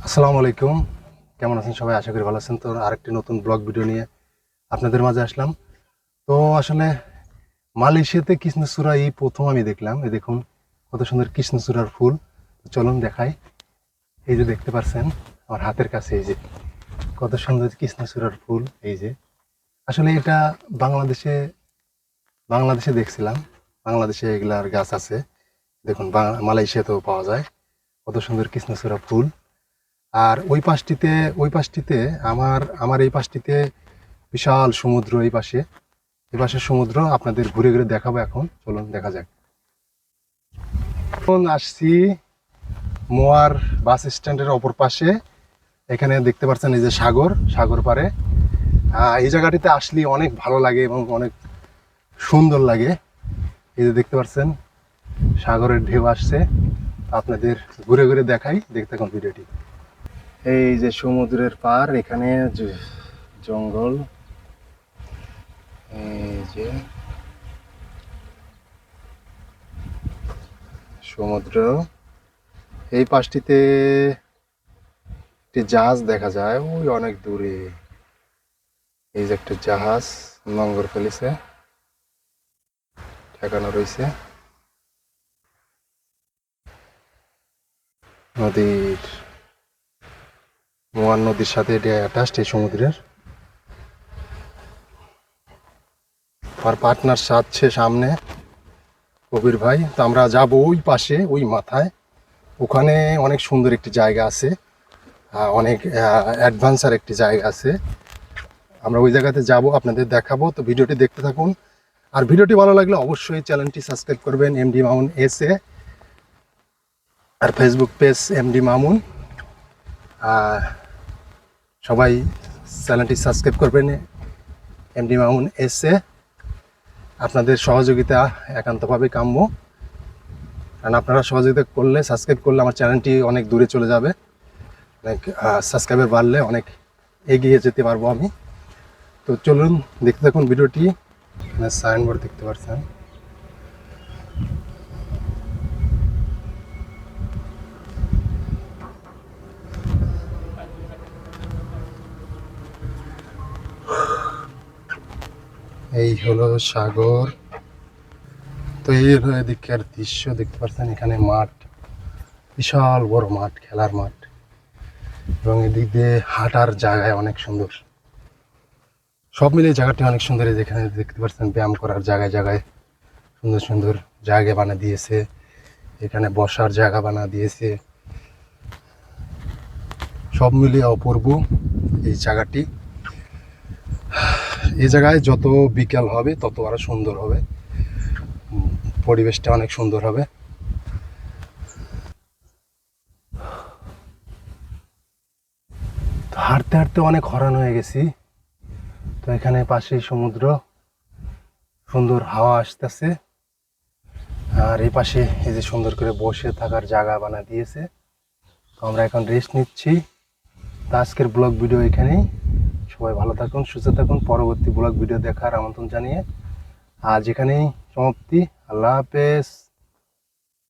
আসসালামু আলাইকুম। কেমন আছেন সবাই? আশা করি ভালো আছেন। তো আরেকটি নতুন ব্লগ ভিডিও নিয়ে আপনাদের মাঝে আসলাম। তো আসলে মালয়েশিয়াতে কৃষ্ণচূড়া এই প্রথম আমি দেখলাম। এই দেখুন কত সুন্দর কৃষ্ণচূড়ার ফুল। তো চলুন দেখাই। এই যে দেখতে পাচ্ছেন আমার হাতের কাছে, এই যে কত সুন্দর কৃষ্ণচূড়ার ফুল। এই যে আসলে এটা বাংলাদেশে বাংলাদেশে দেখছিলাম। বাংলাদেশে এগুলার গাছ আছে। দেখুন মালয়েশিয়াতেও পাওয়া যায় কত সুন্দর কৃষ্ণচূড়া ফুল। আর ওই পাশটিতে আমার আমার এই পাশটিতে বিশাল সমুদ্র। এই পাশে সমুদ্র আপনাদের ঘুরে ঘুরে দেখাবো। এখন চলুন দেখা যাক। এখন আসছি মোয়ার বাস স্ট্যান্ডের অপর পাশে। এখানে দেখতে পাচ্ছেন এই যে সাগর পাড়ে। এই জায়গাটিতে আসলে অনেক ভালো লাগে এবং অনেক সুন্দর লাগে। এই যে দেখতে পাচ্ছেন সাগরের ঢেউ আসছে। আপনাদের ঘুরে ঘুরে দেখাই, দেখতে থাকুন ভিডিওটি। এই যে সমুদ্রের পাড়, এখানে জঙ্গল। এই যে সমুদ্র, এই পাশটিতে একটি জাহাজ দেখা যায় ওই অনেক দূরে। এই যে একটা জাহাজ নোঙর ফেলেছে, ঠেকানো রয়েছে। নদীর মোয়ান নদীর সাথে এটা অ্যাটাচড এই সমুদ্রের। আর পার্টনার সাথে সামনে কবির ভাই। তো আমরা যাব ওই পাশে, ওই মাথায়। ওখানে অনেক সুন্দর একটি জায়গা আছে, অনেক অ্যাডভান্সার একটি জায়গা আছে। আমরা ওই জায়গাতে যাব, আপনাদের দেখাবো। তো ভিডিওটি দেখতে থাকুন। আর ভিডিওটি ভালো লাগলে অবশ্যই চ্যানেলটি সাবস্ক্রাইব করবেন, এমডি মামুন এসএ। আর ফেসবুক পেজ এমডি মামুন। সবাই চ্যানেলটি সাবস্ক্রাইব করবেন, এমডি মামুন এসএ। আপনাদের সহযোগিতা একান্তভাবে কাম্য, কারণ আপনারা সহযোগিতা করলে, সাবস্ক্রাইব করলে আমার চ্যানেলটি অনেক দূরে চলে যাবে। অনেক সাবস্ক্রাইবার বাড়লে অনেক এগিয়ে যেতে পারবো আমি। তো চলুন দেখতে থাকুন ভিডিওটি। সাইনবোর্ড দেখতে পাচ্ছেন। এই হলো সাগর। তো এই হলো এদিকের দৃশ্য, দেখতে পাচ্ছেন এখানে মাঠ, বিশাল বড় মাঠ, খেলার মাঠ। এবং এদিক দিয়ে হাঁটার জায়গায় অনেক সুন্দর। সব মিলিয়ে জায়গাটি অনেক সুন্দর। যেখানে দেখতে পাচ্ছেন ব্যায়াম করার জায়গায় জায়গায় সুন্দর সুন্দর জায়গা বানিয়ে দিয়েছে। এখানে বসার জায়গা বানিয়ে দিয়েছে। সব মিলিয়ে অপূর্ব এই জায়গাটি। এই জায়গায় যত বিকেল হবে তত আরো সুন্দর হবে, পরিবেশটা অনেক সুন্দর হবে। হাঁটতে হাঁটতে অনেক হরান হয়ে গেছি। তো এখানে পাশেই সমুদ্র, সুন্দর হাওয়া আসতেছে। আর এই পাশে এই যে সুন্দর করে বসে থাকার জায়গা বানা দিয়েছে। তো আমরা এখন রেস্ট নিচ্ছি। তো আজকের ব্লগ ভিডিও এখানেই। সবাই ভালো থাকুন, সুস্থ থাকুন। পরবর্তী ব্লগ ভিডিও দেখার আমন্ত্রণ জানিয়ে আজ এখানেই সমাপ্তি। আল্লাহ হাফেজ।